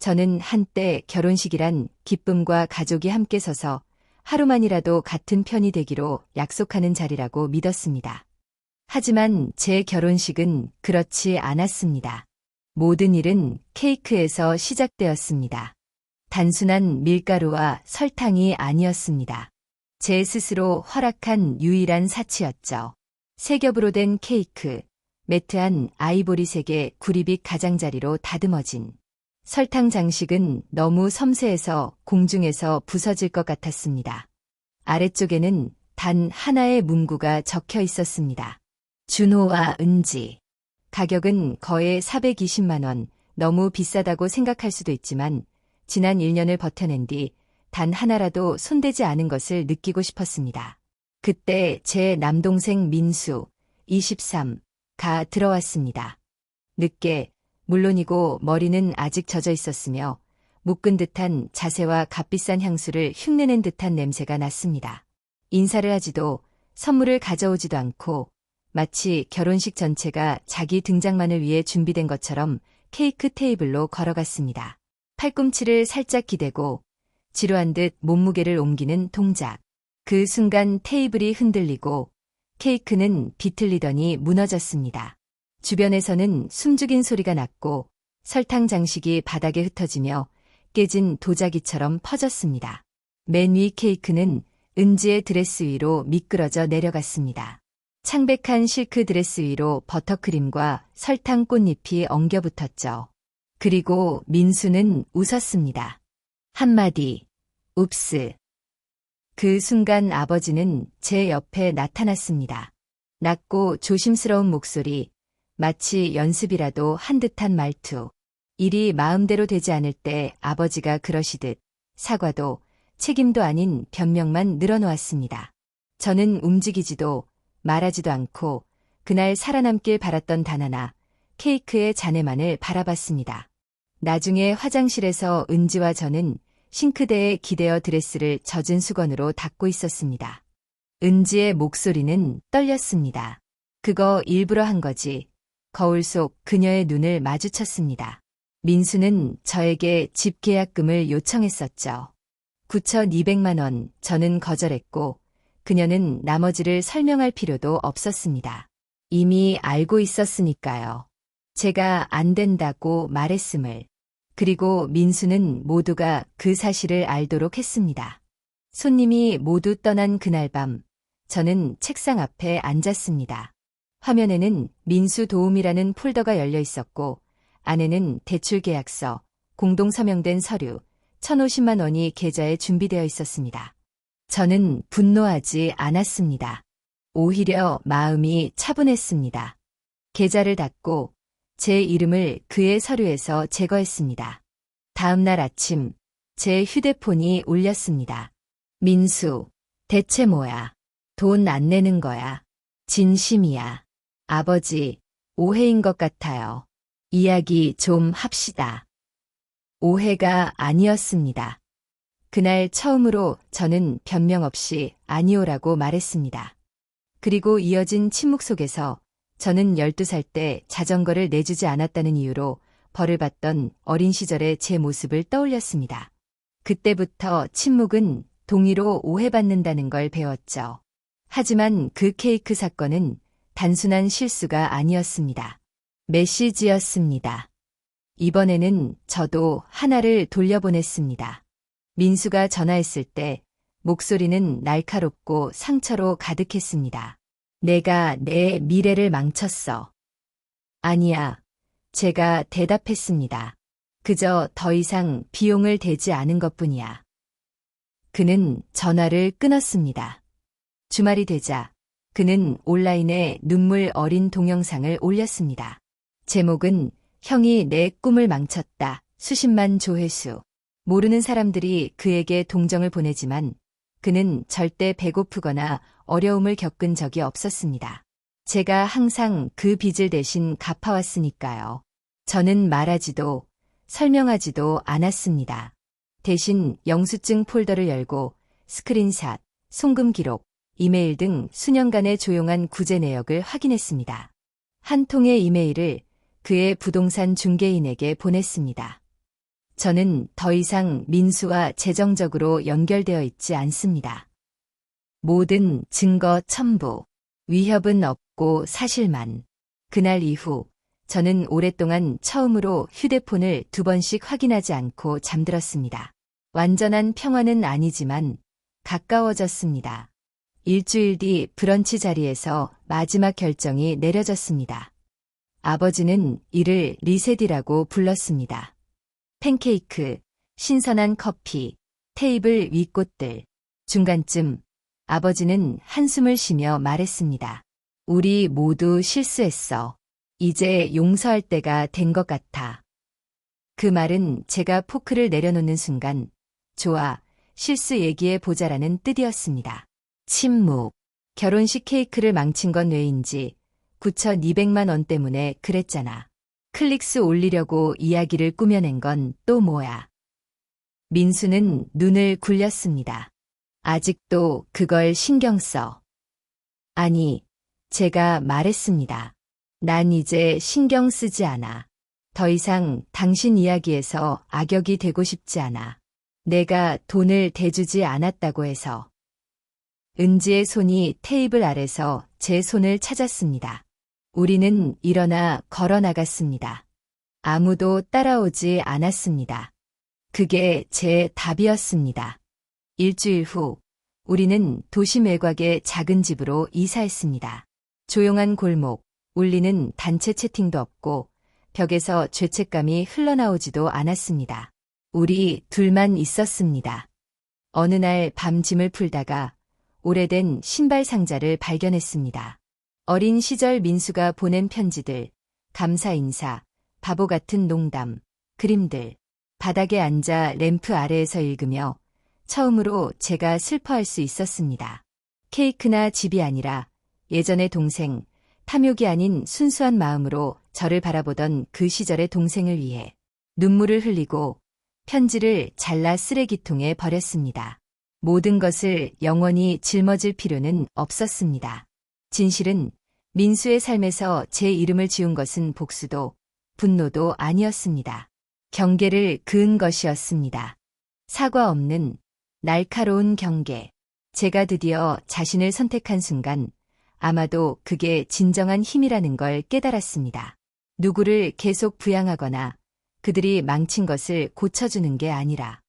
저는 한때 결혼식이란 기쁨과 가족이 함께 서서 하루만이라도 같은 편이 되기로 약속하는 자리라고 믿었습니다. 하지만 제 결혼식은 그렇지 않았습니다. 모든 일은 케이크에서 시작되었습니다. 단순한 밀가루와 설탕이 아니었습니다. 제 스스로 허락한 유일한 사치였죠. 세 겹으로 된 케이크, 매트한 아이보리색의 구리빛 가장자리로 다듬어진 설탕 장식은 너무 섬세해서 공중에서 부서질 것 같았습니다. 아래쪽에는 단 하나의 문구가 적혀 있었습니다. 준호와 은지. 가격은 거의 420만 원, 너무 비싸다고 생각할 수도 있지만 지난 1년을 버텨낸 뒤 단 하나라도 손대지 않은 것을 느끼고 싶었습니다. 그때 제 남동생 민수, 23가 들어왔습니다. 늦게, 물론이고 머리는 아직 젖어 있었으며 묶은 듯한 자세와 값비싼 향수를 흉내낸 듯한 냄새가 났습니다. 인사를 하지도 선물을 가져오지도 않고 마치 결혼식 전체가 자기 등장만을 위해 준비된 것처럼 케이크 테이블로 걸어갔습니다. 팔꿈치를 살짝 기대고 지루한 듯 몸무게를 옮기는 동작. 그 순간 테이블이 흔들리고 케이크는 비틀리더니 무너졌습니다. 주변에서는 숨죽인 소리가 났고 설탕 장식이 바닥에 흩어지며 깨진 도자기처럼 퍼졌습니다. 맨 위 케이크는 은지의 드레스 위로 미끄러져 내려갔습니다. 창백한 실크 드레스 위로 버터크림과 설탕 꽃잎이 엉겨붙었죠. 그리고 민수는 웃었습니다. 한마디, 웁스. 그 순간 아버지는 제 옆에 나타났습니다. 낮고 조심스러운 목소리, 마치 연습이라도 한 듯한 말투. 일이 마음대로 되지 않을 때 아버지가 그러시듯 사과도 책임도 아닌 변명만 늘어놓았습니다. 저는 움직이지도 말하지도 않고 그날 살아남길 바랐던 단 하나, 케이크의 잔해만을 바라봤습니다. 나중에 화장실에서 은지와 저는 싱크대에 기대어 드레스를 젖은 수건으로 닦고 있었습니다. 은지의 목소리는 떨렸습니다. 그거 일부러 한 거지. 거울 속 그녀의 눈을 마주쳤습니다. 민수는 저에게 집 계약금을 요청했었죠. 9,200만 원, 저는 거절했고 그녀는 나머지를 설명할 필요도 없었습니다. 이미 알고 있었으니까요. 제가 안 된다고 말했음을. 그리고 민수는 모두가 그 사실을 알도록 했습니다. 손님이 모두 떠난 그날 밤, 저는 책상 앞에 앉았습니다. 화면에는 민수 도움이라는 폴더가 열려 있었고, 안에는 대출 계약서, 공동 서명된 서류, 1,050만 원이 계좌에 준비되어 있었습니다. 저는 분노하지 않았습니다. 오히려 마음이 차분했습니다. 계좌를 닫고 제 이름을 그의 서류에서 제거했습니다. 다음 날 아침 제 휴대폰이 울렸습니다. 민수, 대체 뭐야? 돈 안 내는 거야. 진심이야. 아버지, 오해인 것 같아요. 이야기 좀 합시다. 오해가 아니었습니다. 그날 처음으로 저는 변명 없이 아니오라고 말했습니다. 그리고 이어진 침묵 속에서 저는 12살 때 자전거를 내주지 않았다는 이유로 벌을 받던 어린 시절의 제 모습을 떠올렸습니다. 그때부터 침묵은 동의로 오해받는다는 걸 배웠죠. 하지만 그 케이크 사건은 단순한 실수가 아니었습니다. 메시지였습니다. 이번에는 저도 하나를 돌려보냈습니다. 민수가 전화했을 때 목소리는 날카롭고 상처로 가득했습니다. 내가 내 미래를 망쳤어. 아니야. 제가 대답했습니다. 그저 더 이상 비용을 대지 않은 것뿐이야. 그는 전화를 끊었습니다. 주말이 되자 그는 온라인에 눈물 어린 동영상을 올렸습니다. 제목은 형이 내 꿈을 망쳤다. 수십만 조회수. 모르는 사람들이 그에게 동정을 보내지만 그는 절대 배고프거나 어려움을 겪은 적이 없었습니다. 제가 항상 그 빚을 대신 갚아왔으니까요. 저는 말하지도 설명하지도 않았습니다. 대신 영수증 폴더를 열고 스크린샷, 송금 기록, 이메일 등 수년간의 조용한 구제 내역을 확인했습니다. 한 통의 이메일을 그의 부동산 중개인에게 보냈습니다. 저는 더 이상 민수와 재정적으로 연결되어 있지 않습니다. 모든 증거 첨부, 위협은 없고 사실만. 그날 이후 저는 오랫동안 처음으로 휴대폰을 2번씩 확인하지 않고 잠들었습니다. 완전한 평화는 아니지만 가까워졌습니다. 일주일 뒤 브런치 자리에서 마지막 결정이 내려졌습니다. 아버지는 이를 리셋이라고 불렀습니다. 팬케이크, 신선한 커피, 테이블 위 꽃들. 중간쯤 아버지는 한숨을 쉬며 말했습니다. 우리 모두 실수했어. 이제 용서할 때가 된 것 같아. 그 말은 제가 포크를 내려놓는 순간, 좋아, 실수 얘기해 보자라는 뜻이었습니다. 침묵. 결혼식 케이크를 망친 건 왜인지 9,200만 원 때문에 그랬잖아. 클릭수 올리려고 이야기를 꾸며낸 건 또 뭐야. 민수는 눈을 굴렸습니다. 아직도 그걸 신경 써. 아니, 제가 말했습니다. 난 이제 신경 쓰지 않아. 더 이상 당신 이야기에서 악역이 되고 싶지 않아. 내가 돈을 대주지 않았다고 해서. 은지의 손이 테이블 아래서 제 손을 찾았습니다. 우리는 일어나 걸어 나갔습니다. 아무도 따라오지 않았습니다. 그게 제 답이었습니다. 일주일 후, 우리는 도심 외곽의 작은 집으로 이사했습니다. 조용한 골목, 울리는 단체 채팅도 없고 벽에서 죄책감이 흘러나오지도 않았습니다. 우리 둘만 있었습니다. 어느 날 밤 짐을 풀다가 오래된 신발 상자를 발견했습니다. 어린 시절 민수가 보낸 편지들, 감사 인사, 바보 같은 농담, 그림들, 바닥에 앉아 램프 아래에서 읽으며 처음으로 제가 슬퍼할 수 있었습니다. 케이크나 집이 아니라 예전의 동생, 탐욕이 아닌 순수한 마음으로 저를 바라보던 그 시절의 동생을 위해 눈물을 흘리고 편지를 잘라 쓰레기통에 버렸습니다. 모든 것을 영원히 짊어질 필요는 없었습니다. 진실은 민수의 삶에서 제 이름을 지운 것은 복수도 분노도 아니었습니다. 경계를 그은 것이었습니다. 사과 없는 날카로운 경계. 제가 드디어 자신을 선택한 순간 아마도 그게 진정한 힘이라는 걸 깨달았습니다. 누구를 계속 부양하거나 그들이 망친 것을 고쳐주는 게 아니라